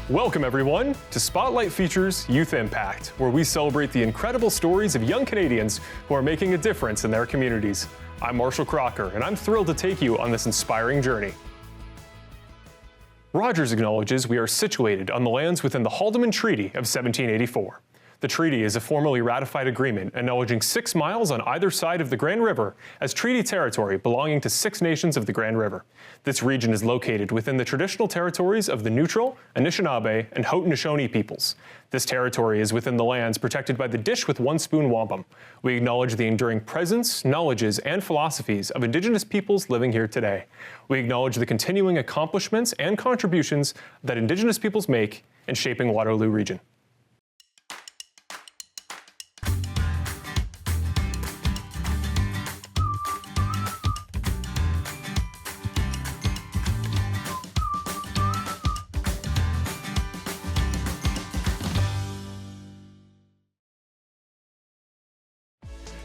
Welcome everyone to Spotlight Features Youth Impact, where we celebrate the incredible stories of young Canadians who are making a difference in their communities. I'm Marshall Crocker, and I'm thrilled to take you on this inspiring journey. Rogers acknowledges we are situated on the lands within the Haldimand Treaty of 1784. The treaty is a formally ratified agreement acknowledging 6 miles on either side of the Grand River as treaty territory belonging to 6 nations of the Grand River. This region is located within the traditional territories of the Neutral, Anishinaabe, and Haudenosaunee peoples. This territory is within the lands protected by the Dish with One Spoon Wampum. We acknowledge the enduring presence, knowledges, and philosophies of Indigenous peoples living here today. We acknowledge the continuing accomplishments and contributions that Indigenous peoples make in shaping Waterloo Region.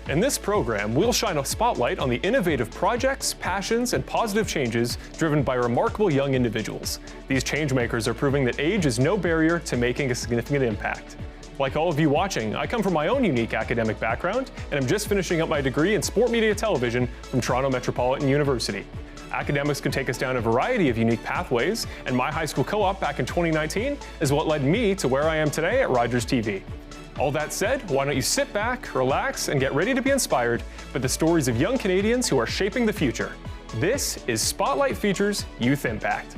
In this program, we'll shine a spotlight on the innovative projects, passions, and positive changes driven by remarkable young individuals. These changemakers are proving that age is no barrier to making a significant impact. Like all of you watching, I come from my own unique academic background, and I'm just finishing up my degree in Sport Media Television from Toronto Metropolitan University. Academics can take us down a variety of unique pathways, and my high school co-op back in 2019 is what led me to where I am today at Rogerstv. All that said, why don't you sit back, relax, and get ready to be inspired by the stories of young Canadians who are shaping the future. This is Spotlight Features Youth Impact.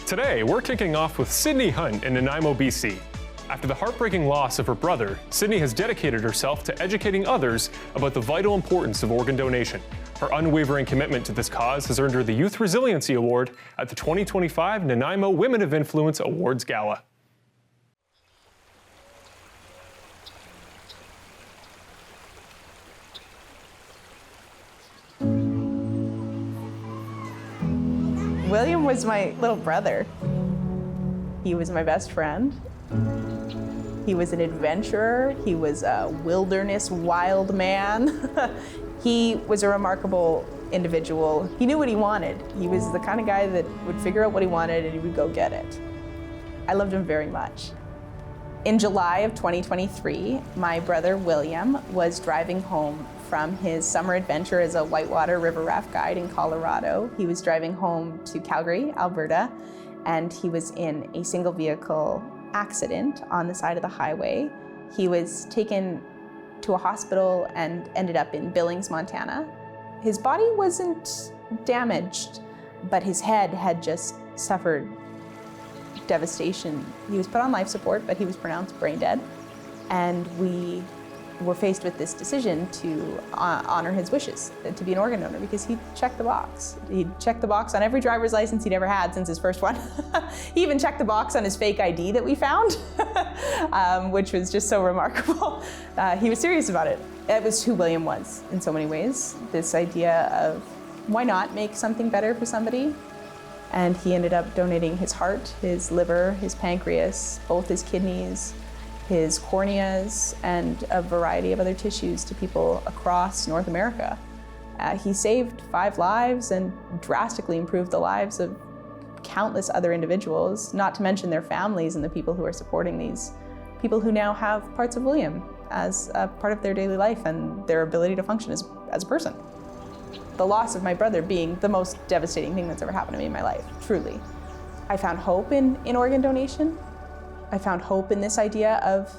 Today, we're kicking off with Sydney Hunt in Nanaimo, BC. After the heartbreaking loss of her brother, Sydney has dedicated herself to educating others about the vital importance of organ donation. Her unwavering commitment to this cause has earned her the Youth Resiliency Award at the 2025 Nanaimo Women of Influence Awards Gala. William was my little brother. He was my best friend. He was an adventurer. He was a wilderness wild man. He was a remarkable individual. He knew what he wanted. He was the kind of guy that would figure out what he wanted and he would go get it. I loved him very much. In July of 2023, my brother William was driving home from his summer adventure as a whitewater river raft guide in Colorado. He was driving home to Calgary, Alberta, and he was in a single vehicle accident on the side of the highway. He was taken to a hospital and ended up in Billings, Montana. His body wasn't damaged, but his head had just suffered devastation. He was put on life support, but he was pronounced brain dead. And we were faced with this decision to honor his wishes, to be an organ donor, because he checked the box. He checked the box on every driver's license he'd ever had since his first one. He even checked the box on his fake ID that we found, which was just so remarkable. He was serious about it. It was who William was in so many ways. This idea of why not make something better for somebody? And he ended up donating his heart, his liver, his pancreas, both his kidneys, his corneas, and a variety of other tissues to people across North America. He saved 5 lives and drastically improved the lives of countless other individuals, not to mention their families and the people who are supporting these people who now have parts of William as a part of their daily life and their ability to function as a person. The loss of my brother being the most devastating thing that's ever happened to me in my life, truly. I found hope in organ donation. I found hope in this idea of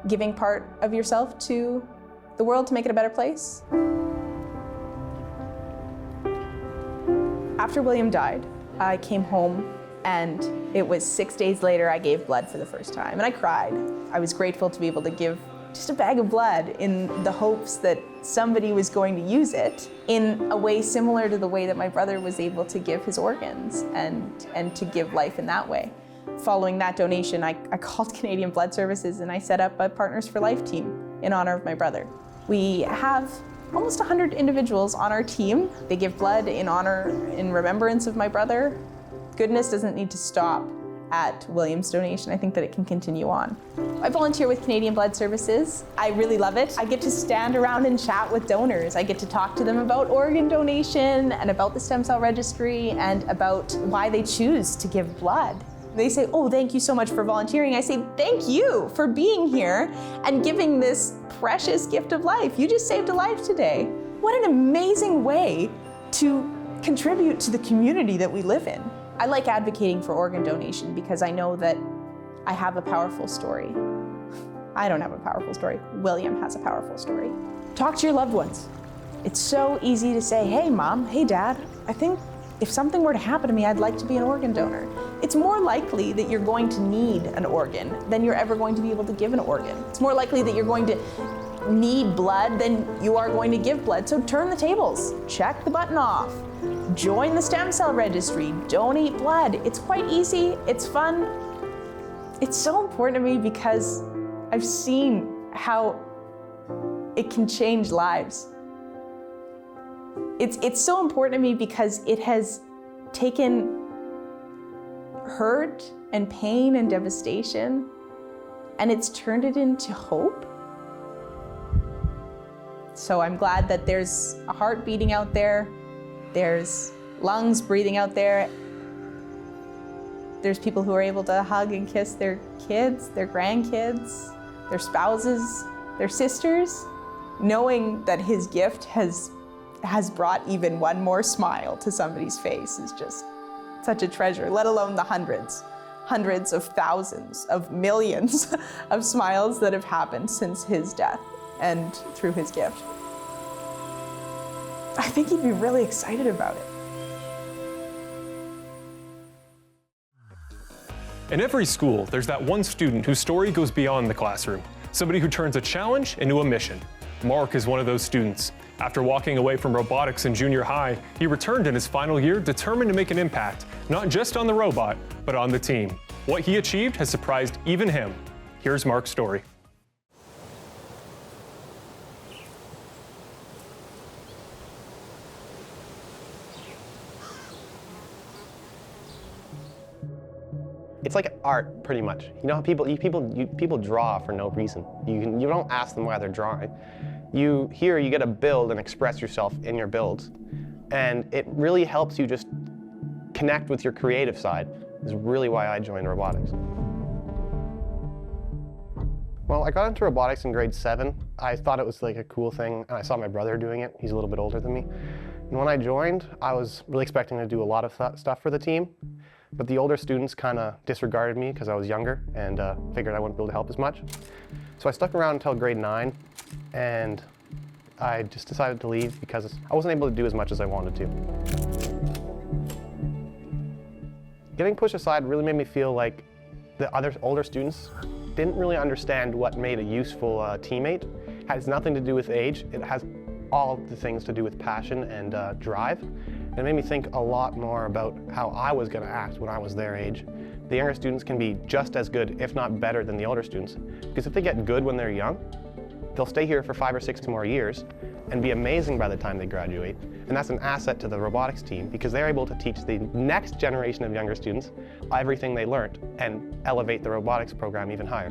giving part of yourself to the world to make it a better place. After William died, I came home and it was 6 days later I gave blood for the first time and I cried. I was grateful to be able to give just a bag of blood in the hopes that somebody was going to use it in a way similar to the way that my brother was able to give his organs and to give life in that way. Following that donation, I called Canadian Blood Services and I set up a Partners for Life team in honor of my brother. We have almost 100 individuals on our team. They give blood in remembrance of my brother. Goodness doesn't need to stop at William's donation. I think that it can continue on. I volunteer with Canadian Blood Services. I really love it. I get to stand around and chat with donors. I get to talk to them about organ donation and about the stem cell registry and about why they choose to give blood. They say, oh, thank you so much for volunteering. I say, thank you for being here and giving this precious gift of life. You just saved a life today. What an amazing way to contribute to the community that we live in. I like advocating for organ donation because I know that I have a powerful story. I don't have a powerful story. William has a powerful story. Talk to your loved ones. It's so easy to say, hey mom, hey dad, I think if something were to happen to me, I'd like to be an organ donor. It's more likely that you're going to need an organ than you're ever going to be able to give an organ. It's more likely that you're going to need blood than you are going to give blood. So turn the tables, check the button off, join the stem cell registry, donate blood. It's quite easy, it's fun. It's so important to me because I've seen how it can change lives. It's so important to me because it has taken hurt and pain and devastation, and it's turned it into hope. So I'm glad that there's a heart beating out there, there's lungs breathing out there, there's people who are able to hug and kiss their kids, their grandkids, their spouses, their sisters, knowing that his gift has brought even one more smile to somebody's face is just such a treasure, let alone the hundreds of thousands of millions of smiles that have happened since his death and through his gift. I think he'd be really excited about it. In every school, there's that one student whose story goes beyond the classroom, somebody who turns a challenge into a mission. Mark is one of those students. After walking away from robotics in junior high, he returned in his final year determined to make an impact, not just on the robot, but on the team. What he achieved has surprised even him. Here's Mark's story. It's like art, pretty much. You know how people draw for no reason. You don't ask them why they're drawing. You get to build and express yourself in your builds, and it really helps you just connect with your creative side. Is really why I joined robotics. Well, I got into robotics in grade 7. I thought it was like a cool thing, and I saw my brother doing it. He's a little bit older than me. And when I joined, I was really expecting to do a lot of stuff for the team. But the older students kind of disregarded me because I was younger and figured I wouldn't be able to help as much. So I stuck around until grade 9, and I just decided to leave because I wasn't able to do as much as I wanted to. Getting pushed aside really made me feel like the other older students didn't really understand what made a useful teammate. It has nothing to do with age. It has all the things to do with passion and drive. And it made me think a lot more about how I was going to act when I was their age. The younger students can be just as good, if not better, than the older students. Because if they get good when they're young, they'll stay here for 5 or 6 more years and be amazing by the time they graduate. And that's an asset to the robotics team because they're able to teach the next generation of younger students everything they learned and elevate the robotics program even higher.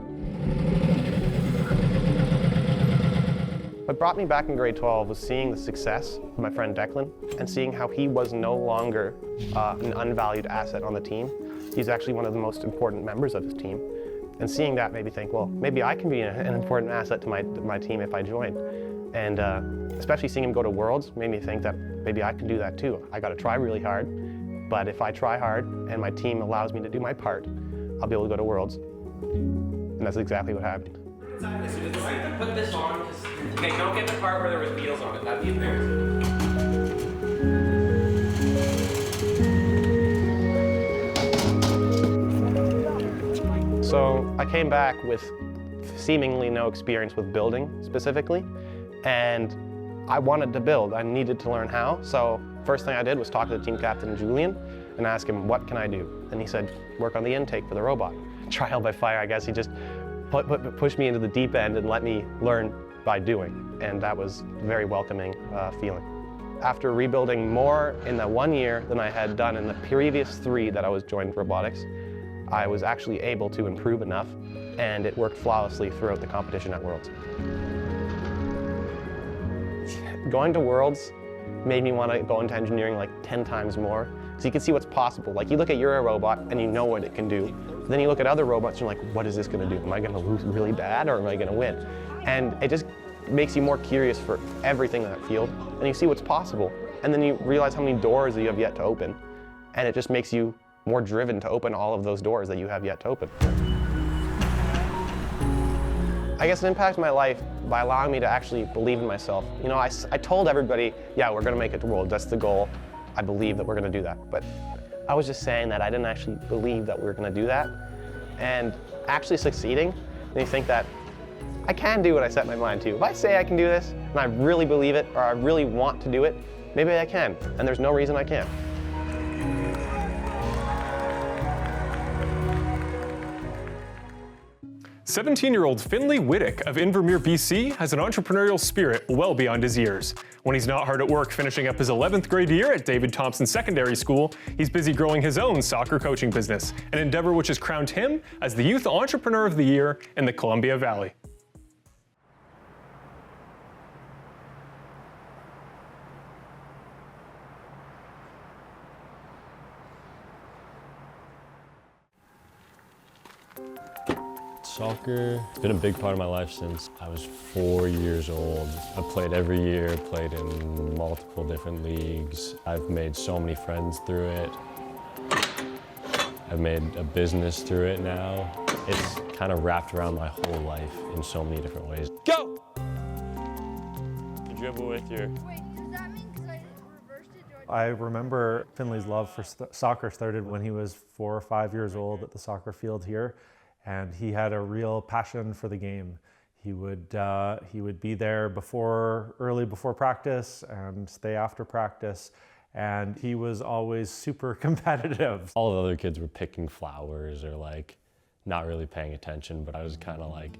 What brought me back in grade 12 was seeing the success of my friend Declan and seeing how he was no longer an unvalued asset on the team. He's actually one of the most important members of his team. And seeing that made me think, well, maybe I can be an important asset to my team if I join. And especially seeing him go to Worlds made me think that maybe I can do that too. I got to try really hard, but if I try hard and my team allows me to do my part, I'll be able to go to Worlds. And that's exactly what happened. Put this on, okay, don't get the part where there was wheels on it, that'd be embarrassing. So I came back with seemingly no experience with building specifically, and I wanted to build. I needed to learn how, so first thing I did was talk to the team captain, Julian, and ask him, what can I do? And he said, work on the intake for the robot. Trial by fire, I guess. He just pushed me into the deep end and let me learn by doing, and that was a very welcoming feeling. After rebuilding more in the 1 year than I had done in the previous 3 that I was joined robotics, I was actually able to improve enough, and it worked flawlessly throughout the competition at Worlds. Going to Worlds made me want to go into engineering like 10 times more, So you can see what's possible. Like you look at your robot and you know what it can do. Then you look at other robots and you're like, what is this gonna do? Am I gonna lose really bad or am I gonna win? And it just makes you more curious for everything in that field. And you see what's possible. And then you realize how many doors that you have yet to open. And it just makes you more driven to open all of those doors that you have yet to open. I guess it impacted my life by allowing me to actually believe in myself. You know, I told everybody, yeah, we're gonna make it to Worlds, that's the goal. I believe that we're gonna do that. But I was just saying that I didn't actually believe that we were gonna do that. And actually succeeding, and you think that I can do what I set my mind to. If I say I can do this, and I really believe it, or I really want to do it, maybe I can, and there's no reason I can't. 17-year-old Finley Whittick of Invermere, BC has an entrepreneurial spirit well beyond his years. When he's not hard at work finishing up his 11th grade year at David Thompson Secondary School, he's busy growing his own soccer coaching business, an endeavor which has crowned him as the Youth Entrepreneur of the Year in the Columbia Valley. Soccer has been a big part of my life since I was 4 years old. I've played every year, played in multiple different leagues. I've made so many friends through it. I've made a business through it now. It's kind of wrapped around my whole life in so many different ways. Go! You dribble with your... Wait, does that mean because I reversed it? I remember Finley's love for soccer started when he was 4 or 5 years old at the soccer field here. And he had a real passion for the game. He would be there early before practice and stay after practice. And he was always super competitive. All the other kids were picking flowers or like not really paying attention, but I was kind of like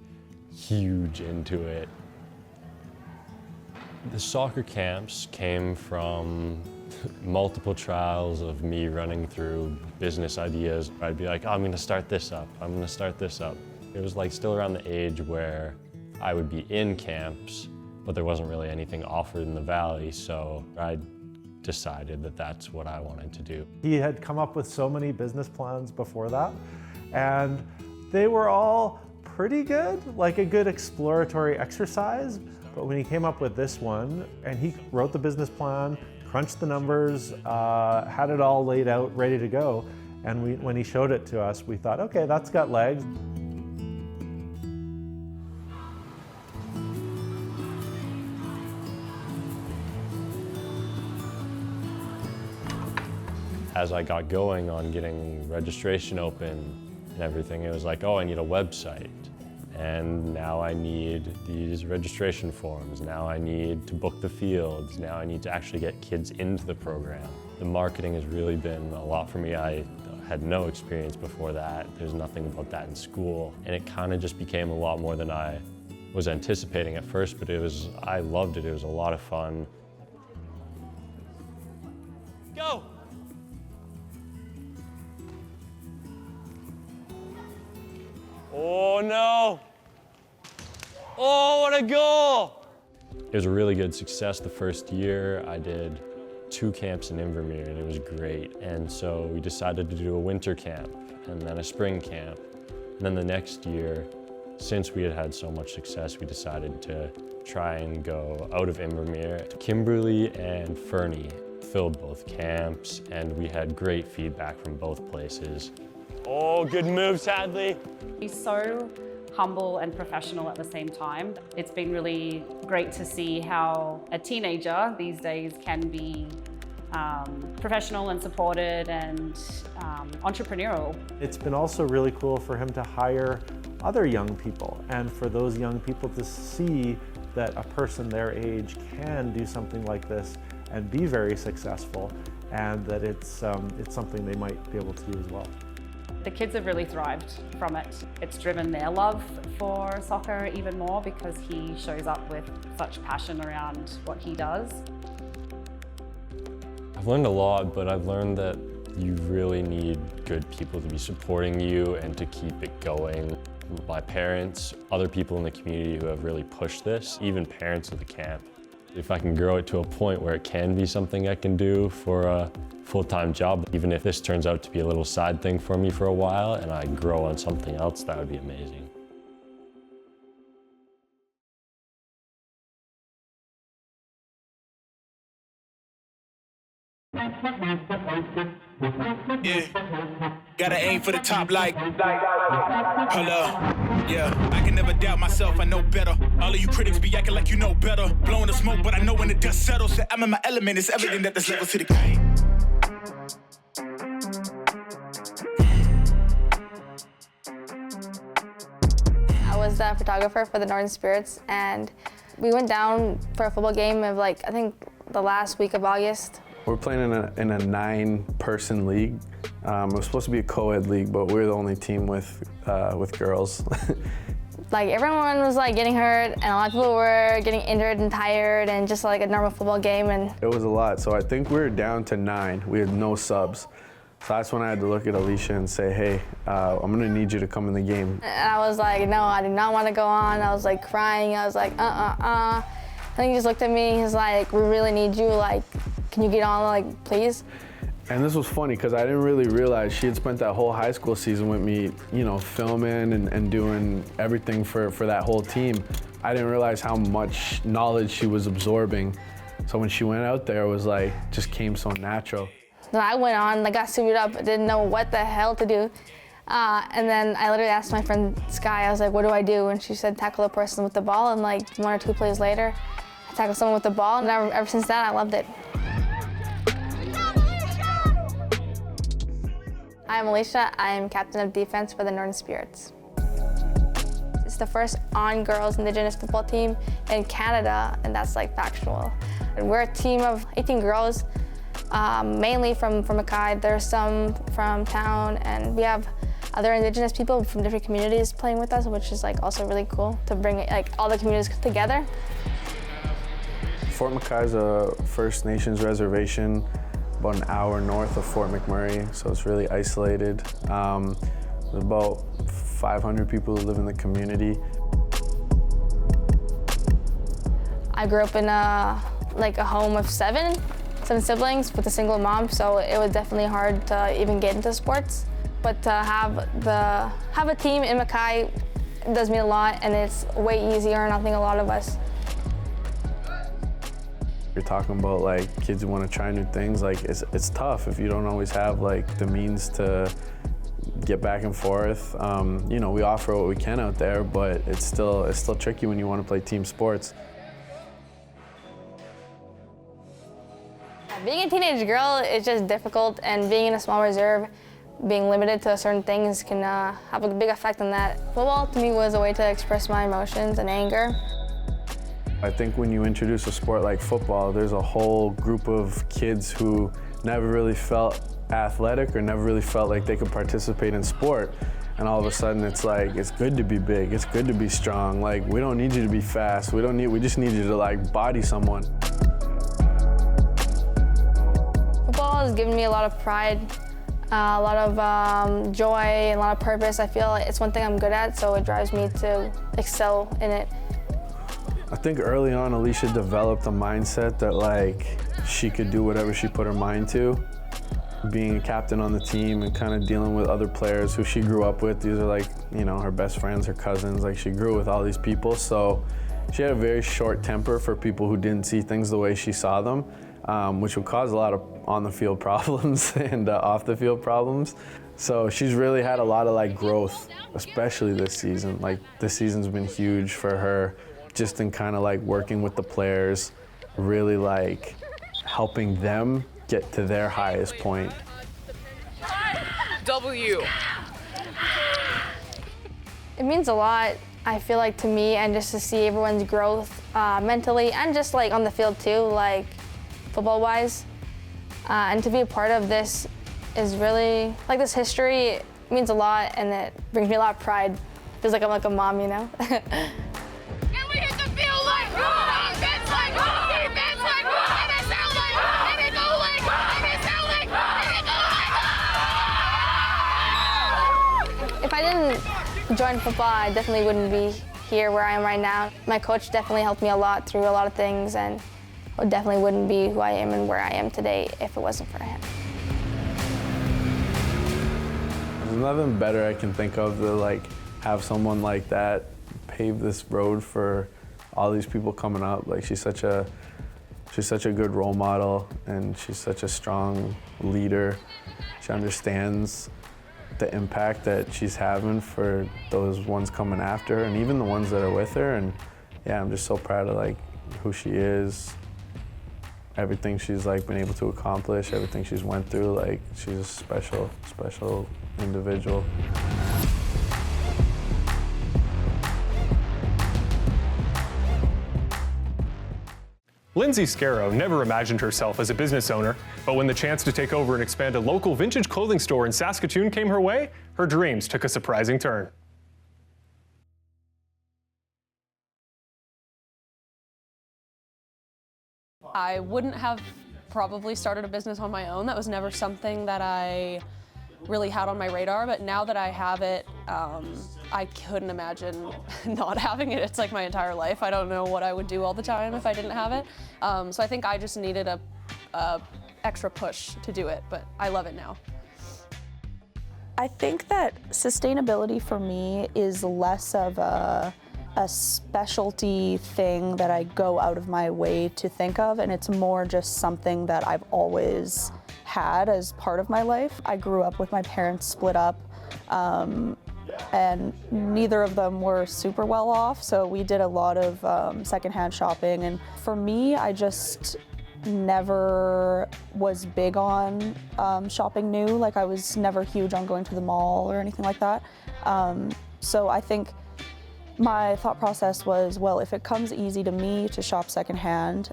huge into it. The soccer camps came from multiple trials of me running through business ideas. I'd be like, oh, I'm gonna start this up, I'm gonna start this up. It was like still around the age where I would be in camps, but there wasn't really anything offered in the valley, so I decided that that's what I wanted to do. He had come up with so many business plans before that, and they were all pretty good, like a good exploratory exercise. But when he came up with this one, and he wrote the business plan, crunched the numbers, had it all laid out, ready to go, and when he showed it to us, we thought, okay, that's got legs. As I got going on getting registration open and everything, it was like, oh, I need a website. And now I need these registration forms. Now I need to book the fields. Now I need to actually get kids into the program. The marketing has really been a lot for me. I had no experience before that. There's nothing about that in school. And it kind of just became a lot more than I was anticipating at first, but I loved it. It was a lot of fun. Go! Oh no! Oh, what a goal! It was a really good success the first year. I did 2 camps in Invermere and it was great. And so we decided to do a winter camp and then a spring camp. And then the next year, since we had had so much success, we decided to try and go out of Invermere to Kimberley and Fernie. Filled both camps and we had great feedback from both places. Oh, good moves, Hadley. He's so humble and professional at the same time. It's been really great to see how a teenager these days can be professional and supported and entrepreneurial. It's been also really cool for him to hire other young people and for those young people to see that a person their age can do something like this and be very successful, and that it's something they might be able to do as well. The kids have really thrived from it. It's driven their love for soccer even more because he shows up with such passion around what he does. I've learned a lot, but I've learned that you really need good people to be supporting you and to keep it going. My parents, other people in the community who have really pushed this, even parents of the camp, If I can grow it to a point where it can be something I can do for a full-time job, even if this turns out to be a little side thing for me for a while and I grow on something else, that would be amazing. Yeah, gotta aim for the top like, hold up, yeah, I can never doubt myself, I know better. All of you critics be acting like you know better. Blowing the smoke, but I know when the dust settles that I'm in my element. It's evident that there's levels to the game. I was the photographer for the Northern Spirits, and we went down for a football game of I think the last week of August. We're playing in a 9-person league. It was supposed to be a co-ed league, but we're the only team with girls. Everyone was getting hurt, and a lot of people were getting injured and tired, and just a normal football game. And it was a lot. So I think we were down to 9. We had no subs. So that's when I had to look at Alicia and say, hey, I'm gonna need you to come in the game. And I was like, no, I do not want to go on. I was crying. I was like, I think he just looked at me. He's like, we really need you. Can you get on, please? And this was funny because I didn't really realize she had spent that whole high school season with me, filming and doing everything for that whole team. I didn't realize how much knowledge she was absorbing. So when she went out there, it was just came so natural. Then I went on, got suited up, didn't know what the hell to do. And then I literally asked my friend Sky, I was like, what do I do? And she said, tackle a person with the ball. And 1 or 2 plays later, I tackled someone with the ball. And ever since that, I loved it. I'm Alicia. I am captain of defense for the Northern Spirits. It's the first on-girls Indigenous football team in Canada, and that's factual. We're a team of 18 girls, mainly from Mackay. There's some from town, and we have other Indigenous people from different communities playing with us, which is also really cool to bring all the communities together. Fort Mackay is a First Nations reservation about an hour north of Fort McMurray, so it's really isolated. There's about 500 people who live in the community. I grew up in a home of seven siblings with a single mom, so it was definitely hard to even get into sports. But to have a team in Mackay does mean a lot, and it's way easier, and I think a lot of us. You're talking about kids who want to try new things. It's tough if you don't always have the means to get back and forth. We offer what we can out there, but it's still tricky when you want to play team sports. Being a teenage girl is just difficult, and being in a small reserve, being limited to certain things can have a big effect on that. Football to me was a way to express my emotions and anger. I think when you introduce a sport like football, there's a whole group of kids who never really felt athletic or never really felt like they could participate in sport. And all of a sudden it's it's good to be big, it's good to be strong. We don't need you to be fast, we just need you to body someone. Football has given me a lot of pride, a lot of joy, and a lot of purpose. I feel it's one thing I'm good at, so it drives me to excel in it. I think early on, Alicia developed a mindset that she could do whatever she put her mind to. Being a captain on the team and kind of dealing with other players who she grew up with. These are her best friends, her cousins. She grew with all these people, so she had a very short temper for people who didn't see things the way she saw them, which would cause a lot of on-the-field problems and off-the-field problems. So she's really had a lot of growth, especially this season. This season's been huge for her, just in kind of working with the players, really helping them get to their highest point. W. It means a lot, I feel to me, and just to see everyone's growth mentally and just on the field too, football-wise. And to be a part of this is really, this history means a lot, and it brings me a lot of pride. Feels like I'm a mom, And we hit the field offense defense and it sound and it go and it sound and it go If I didn't join football, I definitely wouldn't be here where I am right now. My coach definitely helped me a lot through a lot of things, and I definitely wouldn't be who I am and where I am today if it wasn't for him. There's nothing better I can think of to like have someone like that pave this road for all these people coming up. Like she's such a good role model, and she's such a strong leader. She understands the impact that she's having for those ones coming after her and even the ones that are with her. And yeah, I'm just so proud of like who she is, everything she's like been able to accomplish, everything she's went through. Like she's a special individual. Lindsay Scarrow never imagined herself as a business owner, but when the chance to take over and expand a local vintage clothing store in Saskatoon came her way, her dreams took a surprising turn. I wouldn't have probably started a business on my own. That was never something that I really had on my radar, but now that I have it, I couldn't imagine not having it. It's like my entire life. I don't know what I would do all the time if I didn't have it. So I think I just needed a extra push to do it, but I love it now. I think that sustainability for me is less of a specialty thing that I go out of my way to think of, and it's more just something that I've always had as part of my life. I grew up with my parents split up, and neither of them were super well off, so we did a lot of secondhand shopping. And for me, I just never was big on shopping new. Like I was never huge on going to the mall or anything like that. So I think my thought process was, well, if it comes easy to me to shop secondhand,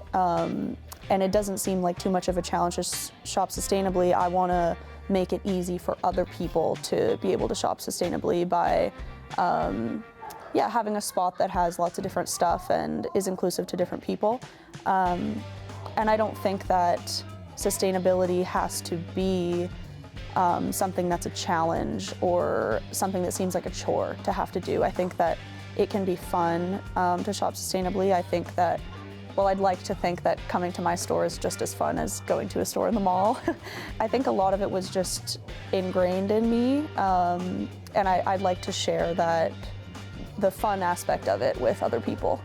and it doesn't seem like too much of a challenge to shop sustainably, I want to make it easy for other people to be able to shop sustainably by having a spot that has lots of different stuff and is inclusive to different people. And I don't think that sustainability has to be something that's a challenge or something that seems like a chore to have to do. I think that it can be fun to shop sustainably. I think that, well, I'd like to think that coming to my store is just as fun as going to a store in the mall. I think a lot of it was just ingrained in me, and I'd like to share the fun aspect of it with other people.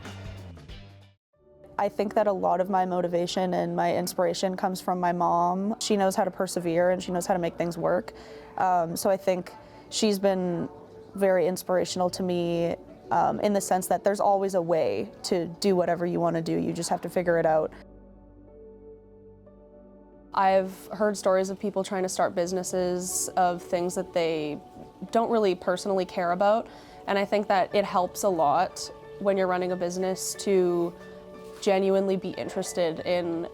I think that a lot of my motivation and my inspiration comes from my mom. She knows how to persevere and she knows how to make things work. So I think she's been very inspirational to me in the sense that there's always a way to do whatever you want to do. You just have to figure it out. I've heard stories of people trying to start businesses of things that they don't really personally care about. And I think that it helps a lot when you're running a business to genuinely be interested in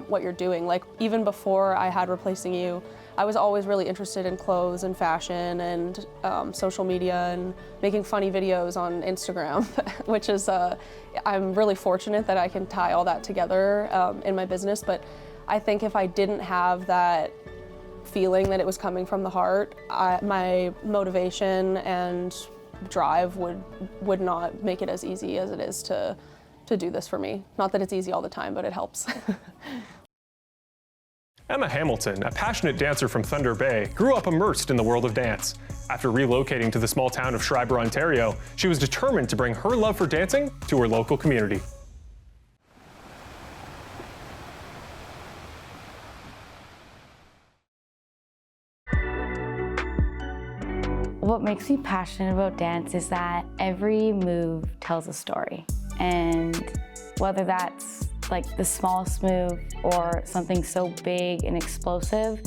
what you're doing. Like even before I had Replacing You, I was always really interested in clothes and fashion and social media and making funny videos on Instagram, which is, I'm really fortunate that I can tie all that together in my business. But I think if I didn't have that feeling that it was coming from the heart, my motivation and drive would not make it as easy as it is to do this for me. Not that it's easy all the time, but it helps. Emma Hamilton, a passionate dancer from Thunder Bay, grew up immersed in the world of dance. After relocating to the small town of Schreiber, Ontario, she was determined to bring her love for dancing to her local community. What makes me passionate about dance is that every move tells a story. And whether that's like the smallest move or something so big and explosive,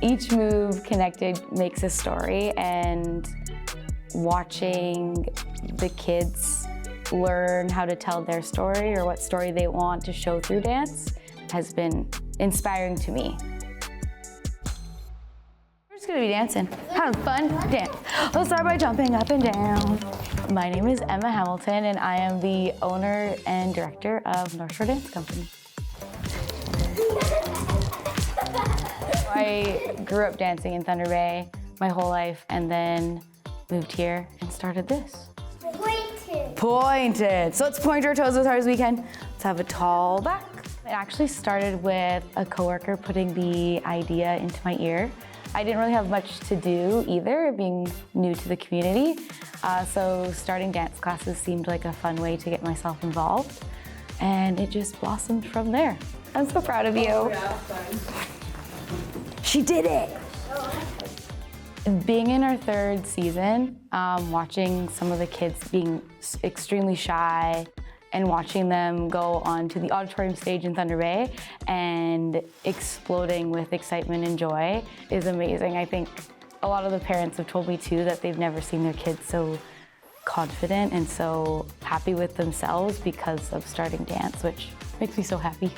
each move connected makes a story. And watching the kids learn how to tell their story or what story they want to show through dance has been inspiring to me. We're just gonna be dancing, having fun, dance. Let's start by jumping up and down. My name is Emma Hamilton, and I am the owner and director of North Shore Dance Company. I grew up dancing in Thunder Bay my whole life, and then moved here and started this. Pointed. So let's point our toes as hard as we can. Let's have a tall back It actually started with a coworker putting the idea into my ear. I didn't really have much to do either, being new to the community. So starting dance classes seemed like a fun way to get myself involved. And it just blossomed from there. I'm so proud of you. Oh, yeah, she did it! Being in our 3rd season, watching some of the kids being extremely shy and watching them go onto the auditorium stage in Thunder Bay and exploding with excitement and joy is amazing. I think a lot of the parents have told me too that they've never seen their kids so confident and so happy with themselves because of starting dance, which makes me so happy.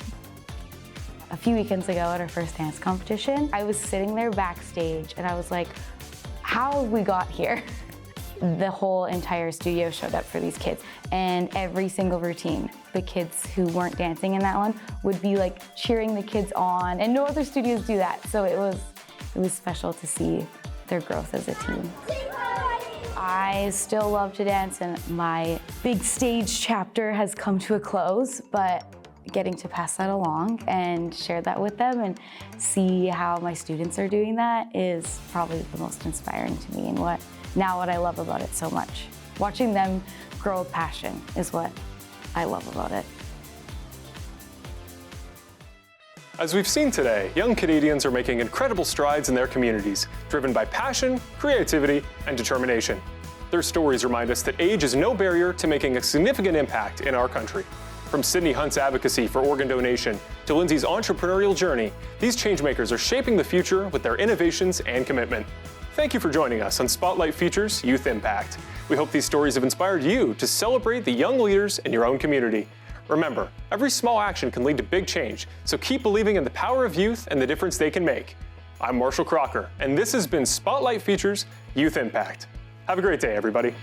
A few weekends ago at our first dance competition, I was sitting there backstage and I was like, how have we got here? The whole entire studio showed up for these kids, and every single routine, the kids who weren't dancing in that one would be like cheering the kids on, and no other studios do that. So it was special to see their growth as a team. I still love to dance, and my big stage chapter has come to a close, but getting to pass that along and share that with them and see how my students are doing that is probably the most inspiring to me and what I love about it so much. Watching them grow a passion is what I love about it. As we've seen today, young Canadians are making incredible strides in their communities, driven by passion, creativity, and determination. Their stories remind us that age is no barrier to making a significant impact in our country. From Sydney Hunt's advocacy for organ donation to Lindsay's entrepreneurial journey, these changemakers are shaping the future with their innovations and commitment. Thank you for joining us on Spotlight Features Youth Impact. We hope these stories have inspired you to celebrate the young leaders in your own community. Remember, every small action can lead to big change, so keep believing in the power of youth and the difference they can make. I'm Marshall Crocker, and this has been Spotlight Features Youth Impact. Have a great day, everybody.